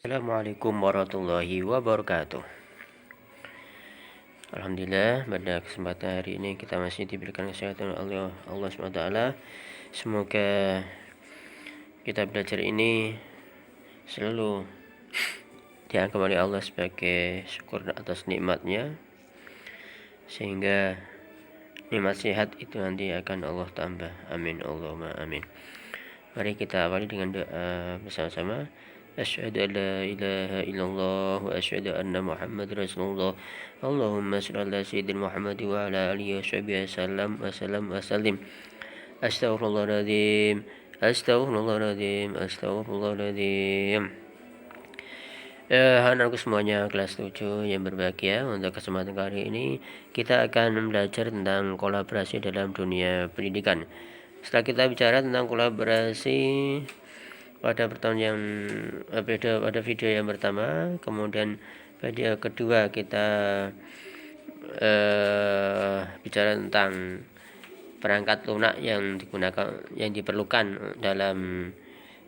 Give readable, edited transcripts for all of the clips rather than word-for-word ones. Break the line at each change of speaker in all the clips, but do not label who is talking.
Assalamualaikum warahmatullahi wabarakatuh. Alhamdulillah, pada kesempatan hari ini kita masih diberikan kesehatan oleh Allah SWT. Semoga kita belajar ini selalu dianggap oleh Allah sebagai syukur atas nikmatnya, sehingga nikmat sehat itu nanti akan Allah tambah. Amin Allahumma amin. Mari kita awali dengan doa bersama-sama. Asyhadu an la ilaha illallah wa asyhadu anna Muhammad Rasulullah. Allahumma shalli ala sayyidina Muhammad wa ala alihi washabihi wasallam. Astaghfirullahaladzim. Anakku semuanya kelas 7 yang berbahagia, untuk kesempatan kali ini kita akan belajar tentang kolaborasi dalam dunia pendidikan. Setelah kita bicara tentang kolaborasi pada video yang pertama, kemudian video kedua kita bicara tentang perangkat lunak yang diperlukan dalam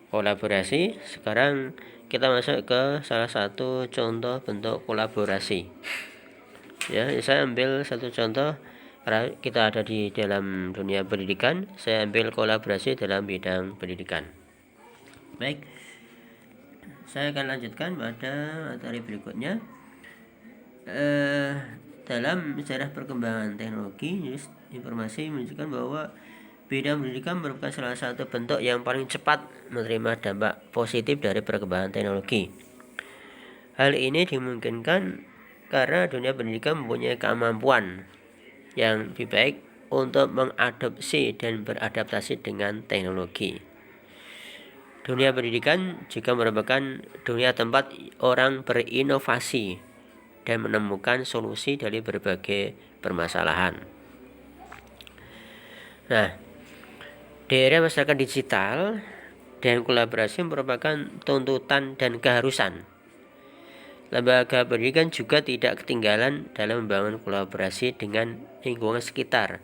kolaborasi. Sekarang kita masuk ke salah satu contoh bentuk kolaborasi. Ya, saya ambil satu contoh. Karena kita ada di dalam dunia pendidikan, saya ambil kolaborasi dalam bidang pendidikan. Baik, saya akan lanjutkan pada materi berikutnya. Dalam sejarah perkembangan teknologi, informasi menunjukkan bahwa bidang pendidikan merupakan salah satu bentuk yang paling cepat menerima dampak positif dari perkembangan teknologi. Hal ini dimungkinkan karena dunia pendidikan mempunyai kemampuan yang lebih baik untuk mengadopsi dan beradaptasi dengan teknologi. Dunia pendidikan juga merupakan dunia tempat orang berinovasi dan menemukan solusi dari berbagai permasalahan. Nah, di era masyarakat digital dan kolaborasi merupakan tuntutan dan keharusan. Lembaga pendidikan juga tidak ketinggalan dalam membangun kolaborasi dengan lingkungan sekitar,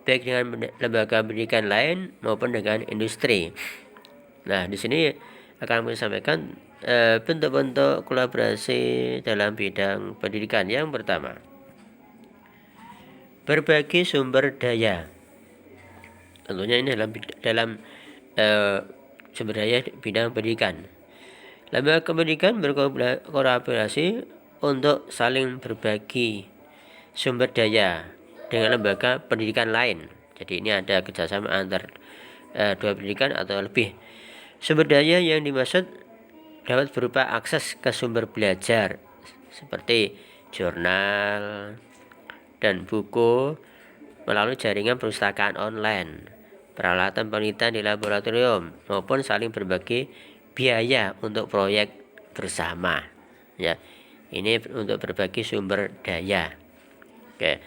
baik dengan lembaga pendidikan lain maupun dengan industri. Nah, di sini akan kami sampaikan bentuk-bentuk kolaborasi dalam bidang pendidikan. Yang pertama, berbagi sumber daya. Tentunya ini dalam sumber daya bidang pendidikan. Lembaga pendidikan berkolaborasi untuk saling berbagi sumber daya dengan lembaga pendidikan lain. Jadi ini ada kerjasama antar dua pendidikan atau lebih. Sumber daya yang dimaksud dapat berupa akses ke sumber belajar seperti jurnal dan buku melalui jaringan perpustakaan online, peralatan penelitian di laboratorium, maupun saling berbagi biaya untuk proyek bersama. Ya, ini untuk berbagi sumber daya. Oke.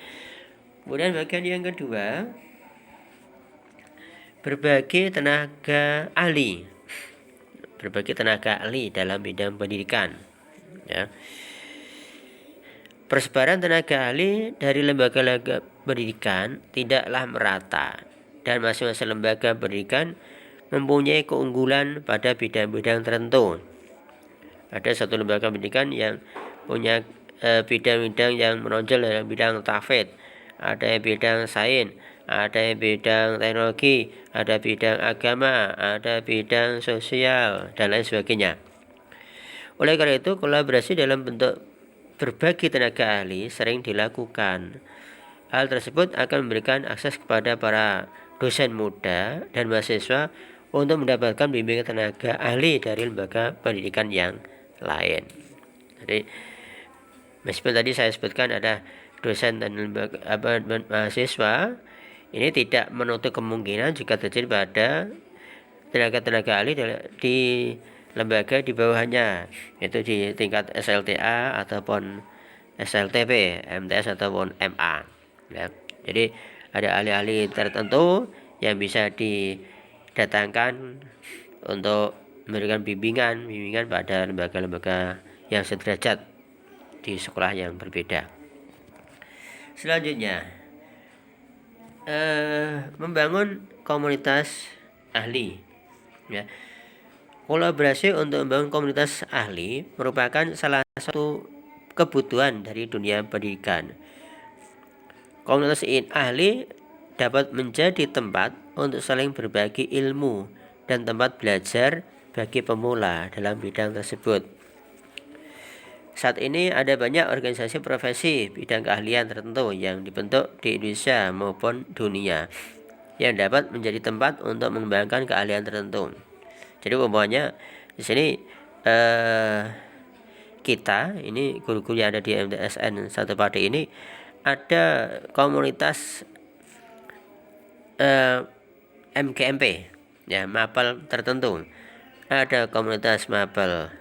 Kemudian bagian yang kedua, berbagi tenaga ahli. Berbagi tenaga ahli dalam bidang pendidikan. Ya. Persebaran tenaga ahli dari lembaga-lembaga pendidikan tidaklah merata, dan masing-masing lembaga pendidikan mempunyai keunggulan pada bidang-bidang tertentu. Ada satu lembaga pendidikan yang punya bidang-bidang yang menonjol dalam bidang tahfidz, ada yang bidang sains, ada yang bidang teknologi, ada bidang agama, ada bidang sosial, dan lain sebagainya. Oleh karena itu, kolaborasi dalam bentuk berbagi tenaga ahli sering dilakukan. Hal tersebut akan memberikan akses kepada para dosen muda dan mahasiswa untuk mendapatkan bimbingan tenaga ahli dari lembaga pendidikan yang lain. Jadi, meskipun tadi saya sebutkan ada dosen dan mahasiswa, ini tidak menutup kemungkinan jika terjadi pada tenaga-tenaga ahli di lembaga di bawahnya, yaitu di tingkat SLTA ataupun SLTP, MTS ataupun MA. Ya. Jadi ada ahli-ahli tertentu yang bisa didatangkan untuk memberikan bimbingan pada lembaga-lembaga yang sederajat di sekolah yang berbeda. Selanjutnya, membangun komunitas ahli. Ya. Kolaborasi untuk membangun komunitas ahli merupakan salah satu kebutuhan dari dunia pendidikan. Komunitas ahli dapat menjadi tempat untuk saling berbagi ilmu dan tempat belajar bagi pemula dalam bidang tersebut. Saat ini ada banyak organisasi profesi bidang keahlian tertentu yang dibentuk di Indonesia maupun dunia yang dapat menjadi tempat untuk mengembangkan keahlian tertentu. Jadi umpamanya di sini kita ini guru-guru yang ada di MTSN 1 Pati ini ada komunitas MGMP ya, mapel tertentu. Ada komunitas mapel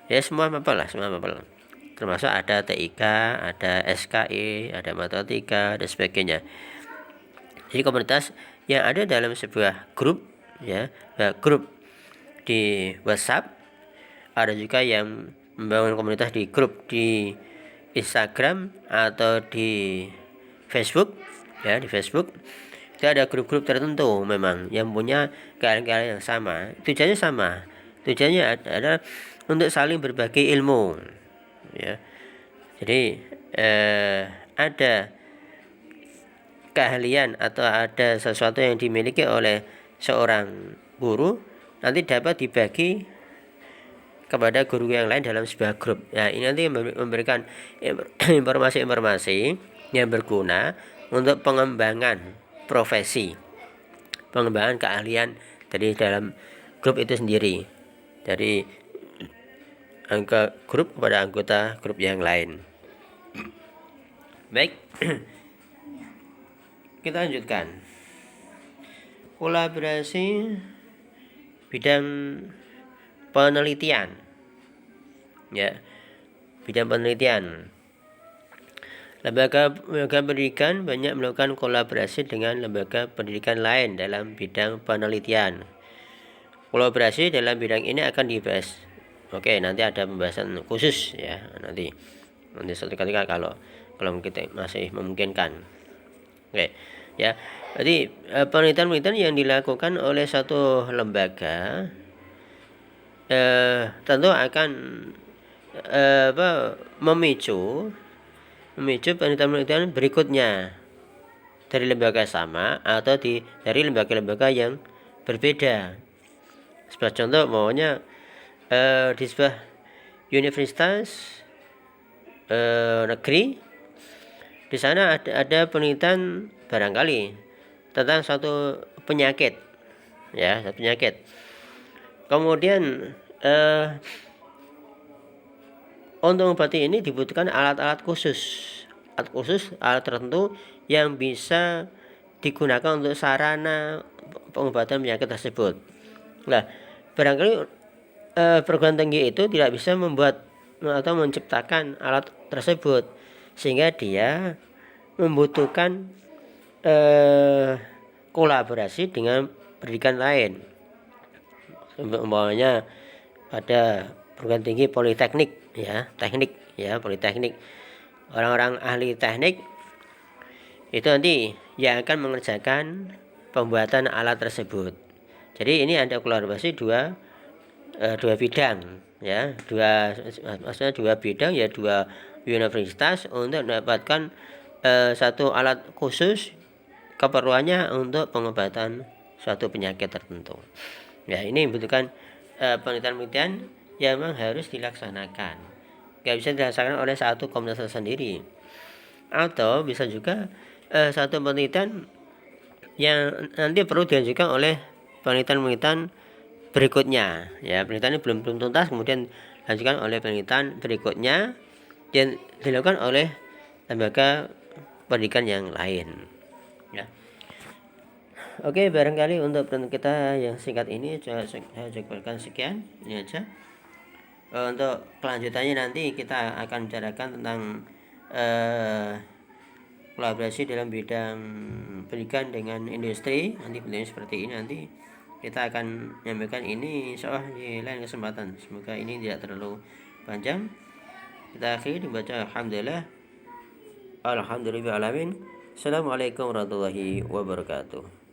ya, semua mapel termasuk ada TIK, ada SKI, ada matematika dan sebagainya. Jadi komunitas yang ada dalam sebuah grup ya, grup di WhatsApp, ada juga yang membangun komunitas di grup di Instagram atau di Facebook ya. Di Facebook itu ada grup-grup tertentu memang yang punya keahlian yang sama, tujuannya adalah untuk saling berbagi ilmu ya. Jadi ada keahlian atau ada sesuatu yang dimiliki oleh seorang guru nanti dapat dibagi kepada guru yang lain dalam sebuah grup. Nah, ini nanti memberikan informasi-informasi yang berguna untuk pengembangan profesi, pengembangan keahlian dari dalam grup itu sendiri, dari grup kepada anggota grup yang lain. Baik, kita lanjutkan. Kolaborasi bidang penelitian ya, bidang penelitian. Lembaga pendidikan banyak melakukan kolaborasi dengan lembaga pendidikan lain dalam bidang penelitian. Kolaborasi dalam bidang ini akan dibahas. Oke, nanti ada pembahasan khusus ya, nanti suatu ketika kalau kita masih memungkinkan. Oke ya, jadi penelitian yang dilakukan oleh satu lembaga tentu akan memicu penelitian berikutnya dari lembaga sama atau dari lembaga-lembaga yang berbeda. Sebagai contoh, maunya di sebuah universitas negeri, di sana ada penelitian barangkali tentang suatu penyakit ya, satu penyakit. Kemudian untuk mengobati ini dibutuhkan alat khusus, alat tertentu yang bisa digunakan untuk sarana pengobatan penyakit tersebut. Nah, barangkali perguruan tinggi itu tidak bisa membuat atau menciptakan alat tersebut, sehingga dia membutuhkan kolaborasi dengan pendidikan lain. Umpamanya pada perguruan tinggi politeknik ya, teknik ya, politeknik, orang-orang ahli teknik itu nanti yang akan mengerjakan pembuatan alat tersebut. Jadi ini ada kolaborasi dua bidang ya, dua bidang ya, dua universitas untuk mendapatkan satu alat khusus keperluannya untuk pengobatan suatu penyakit tertentu. Ya, ini membutuhkan penelitian yang memang harus dilaksanakan. Gak bisa dilaksanakan oleh satu komunitas sendiri. Atau bisa juga satu penelitian yang nanti perlu dilanjutkan oleh penelitian berikutnya. Ya, penelitian ini belum tuntas, kemudian dilanjutkan oleh penelitian berikutnya yang dilakukan oleh lembaga pendidikan yang lain. Ya. Oke, barangkali untuk pertemuan kita yang singkat ini saya cukup sekian, ini aja. Untuk kelanjutannya nanti kita akan bicarakan tentang kolaborasi dalam bidang pendidikan dengan industri. Nanti bentuknya seperti ini, nanti kita akan menyampaikan ini insyaallah di lain kesempatan. Semoga ini tidak terlalu panjang. Kita akhiri dibaca alhamdulillah. Assalamualaikum warahmatullahi wabarakatuh.